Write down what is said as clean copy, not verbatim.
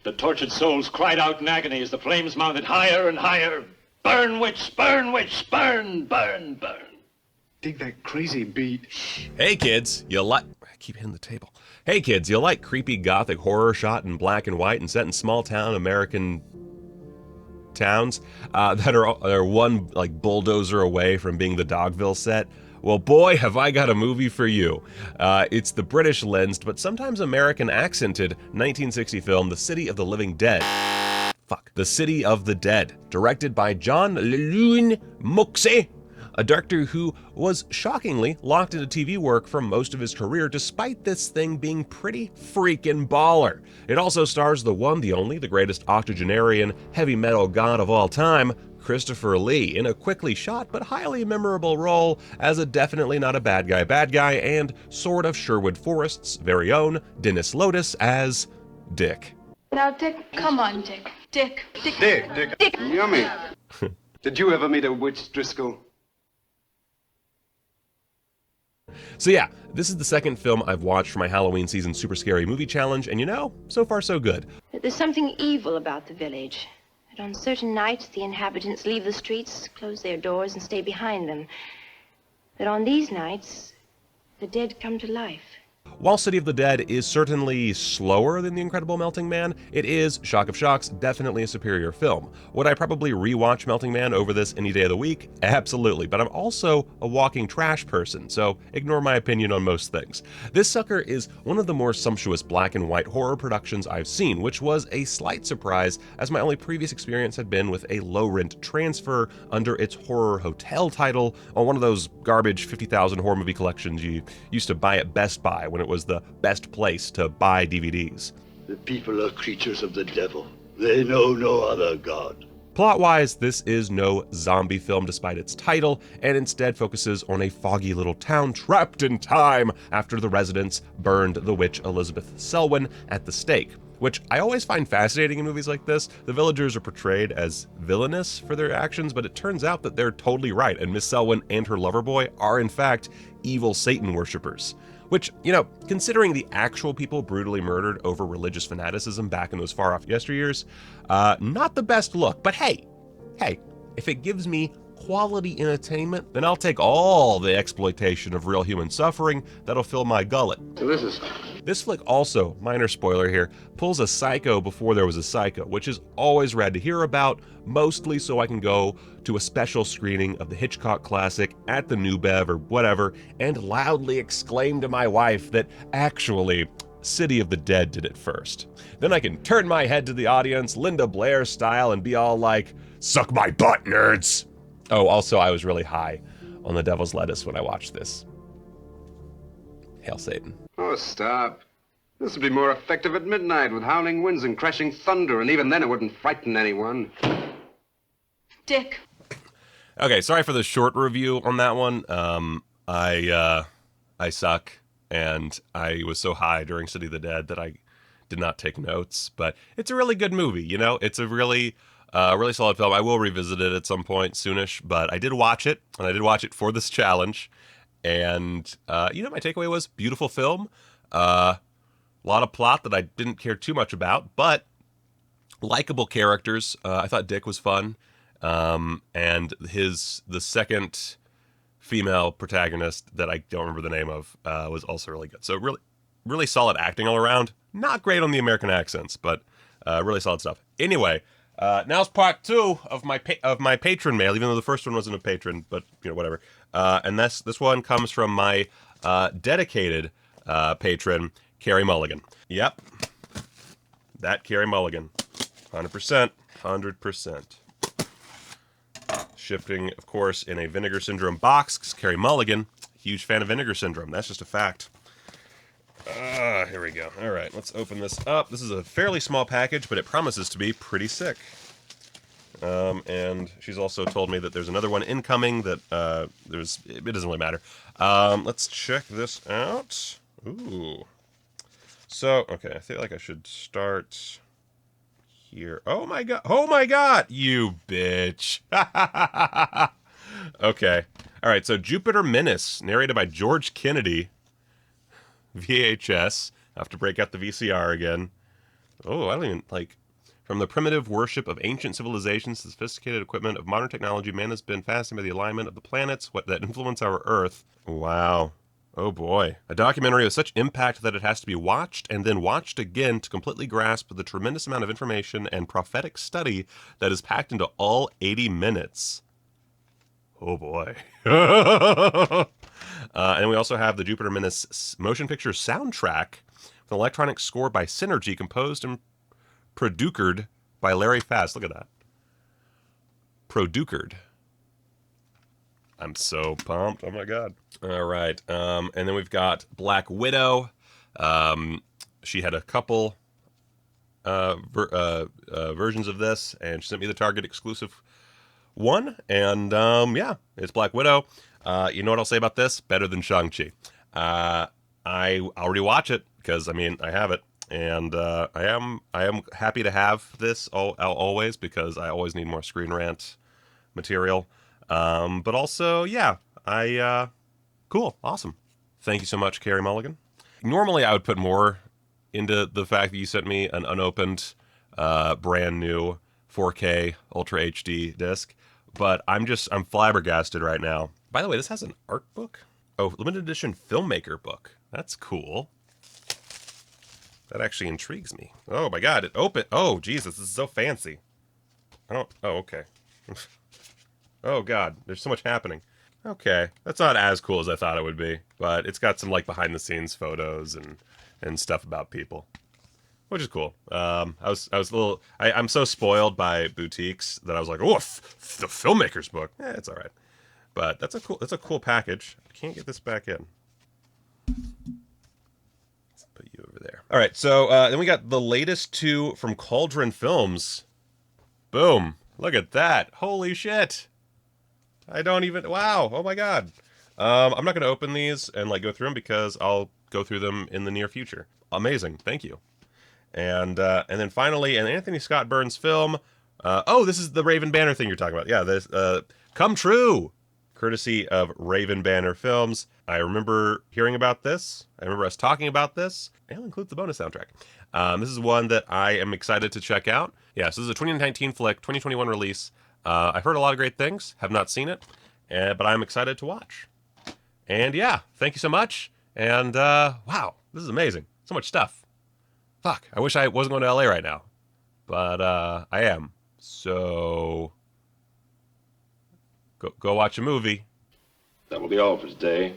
The tortured souls cried out in agony as the flames mounted higher and higher. Burn, witch, burn, witch, burn, burn, burn. Dig that crazy beat. Hey kids, you like... I keep hitting the table. Hey kids, you like creepy gothic horror shot in black and white and set in small town American towns that are one like bulldozer away from being the Dogville set? Well, boy, have I got a movie for you. It's the British lensed, but sometimes American accented 1960 film, The City of the Living Dead. The City of the Dead, directed by John Llewellyn Moxey, a director who was shockingly locked into TV work for most of his career, despite this thing being pretty freaking baller. It also stars the one, the only, the greatest octogenarian heavy metal god of all time, Christopher Lee, in a quickly shot but highly memorable role as a definitely not a bad guy, and Sword of Sherwood Forest's very own Dennis Lotus as Dick. Now, Dick, come on, Dick. Dick. Yummy. Did you ever meet a witch, Driscoll? So yeah, this is the second film I've watched for my Halloween season Super Scary Movie Challenge, and you know, so far so good. There's something evil about the village. That on certain nights, the inhabitants leave the streets, close their doors, and stay behind them. That on these nights, the dead come to life. While City of the Dead is certainly slower than The Incredible Melting Man, it is, shock of shocks, definitely a superior film. Would I probably rewatch Melting Man over this any day of the week? Absolutely, but I'm also a walking trash person, so ignore my opinion on most things. This sucker is one of the more sumptuous black and white horror productions I've seen, which was a slight surprise as my only previous experience had been with a low-rent transfer under its horror hotel title on one of those garbage 50,000 horror movie collections you used to buy at Best Buy when it was the best place to buy DVDs. The people are creatures of the devil. They know no other god. Plot-wise, this is no zombie film despite its title, and instead focuses on a foggy little town trapped in time after the residents burned the witch Elizabeth Selwyn at the stake. Which I always find fascinating in movies like this. The villagers are portrayed as villainous for their actions, but it turns out that they're totally right, and Miss Selwyn and her lover boy are in fact evil Satan worshippers. Which, you know, considering the actual people brutally murdered over religious fanaticism back in those far-off yesteryears, not the best look. But hey, if it gives me quality entertainment, then I'll take all the exploitation of real human suffering that'll fill my gullet. Delicious. This flick also, minor spoiler here, pulls a Psycho before there was a Psycho, which is always rad to hear about, mostly so I can go to a special screening of the Hitchcock classic at the New Bev or whatever, and loudly exclaim to my wife that actually, City of the Dead did it first. Then I can turn my head to the audience, Linda Blair style, and be all like, "Suck my butt, nerds!" Oh, also, I was really high on the devil's lettuce when I watched this. Hail Satan. Oh, stop. This would be more effective at midnight with howling winds and crashing thunder, and even then it wouldn't frighten anyone. Dick. Okay, sorry for the short review on that one. I suck, and I was so high during City of the Dead that I did not take notes, but it's a really good movie, you know? It's a really solid film. I will revisit it at some point soonish, but I did watch it, and I did watch it for this challenge. And, you know, my takeaway was beautiful film, a lot of plot that I didn't care too much about, but likable characters. I thought Dick was fun, and the second female protagonist that I don't remember the name of was also really good. So really solid acting all around. Not great on the American accents, but really solid stuff. Anyway. Now's part 2 of my patron mail, even though the first one wasn't a patron, but you know, whatever. And this one comes from my dedicated patron, Carrie Mulligan. Yep, that Carrie Mulligan, 100%. Shipping, of course, in a Vinegar Syndrome box, because Carrie Mulligan, huge fan of Vinegar Syndrome. That's just a fact. Here we go. All right, let's open this up. This is a fairly small package, but it promises to be pretty sick. And she's also told me that there's another one incoming that it doesn't really matter. Let's check this out. Ooh. So, okay, I feel like I should start here. Oh my god, you bitch. Okay. All right, so Jupiter Menace, narrated by George Kennedy. VHS. I have to break out the VCR again. Oh, I don't even, like, from the primitive worship of ancient civilizations to the sophisticated equipment of modern technology, man has been fascinated by the alignment of the planets that influence our Earth. Wow. Oh boy. A documentary of such impact that it has to be watched and then watched again to completely grasp the tremendous amount of information and prophetic study that is packed into all 80 minutes. Oh boy. And we also have the Jupiter Menace motion picture soundtrack with an electronic score by Synergy, composed and produced by Larry Fast. Look at that. Produced. I'm so pumped. Oh my god. All right. And then we've got Black Widow. She had a couple versions of this, and she sent me the Target exclusive one. And yeah, it's Black Widow. You know what I'll say about this? Better than Shang-Chi. I already watch it because, I mean, I have it. And I am happy to have this always, because I always need more Screen Rant material. But also, yeah, cool, awesome. Thank you so much, Carrie Mulligan. Normally, I would put more into the fact that you sent me an unopened, brand new 4K Ultra HD disc, but I'm flabbergasted right now. By the way, this has an art book. Oh, limited edition filmmaker book. That's cool. That actually intrigues me. Oh my god, it opened. Oh, Jesus, this is so fancy. Oh, okay. Oh god, there's so much happening. Okay, that's not as cool as I thought it would be, but it's got some, like, behind the scenes photos and stuff about people, which is cool. I was a little. I'm so spoiled by boutiques that I was like, oh, the filmmaker's book. It's all right, but that's a cool package. I can't get this back in. Put you over there. All right, so then we got the latest two from Cauldron Films. Boom! Look at that! Holy shit! I don't even. Wow! Oh my god! I'm not gonna open these and, like, go through them, because I'll go through them in the near future. Amazing! Thank you. And then finally, an Anthony Scott Burns film. Oh, this is the Raven Banner thing you're talking about. Yeah, this Come True, courtesy of Raven Banner Films. I remember hearing about this. I remember us talking about this. It'll include the bonus soundtrack. This is one that I am excited to check out. Yeah, so this is a 2019 flick, 2021 release. I've heard a lot of great things. Have not seen it, but I'm excited to watch. And yeah, thank you so much. And wow, this is amazing. So much stuff. Fuck, I wish I wasn't going to LA right now. But I am. So go watch a movie. That will be all for today.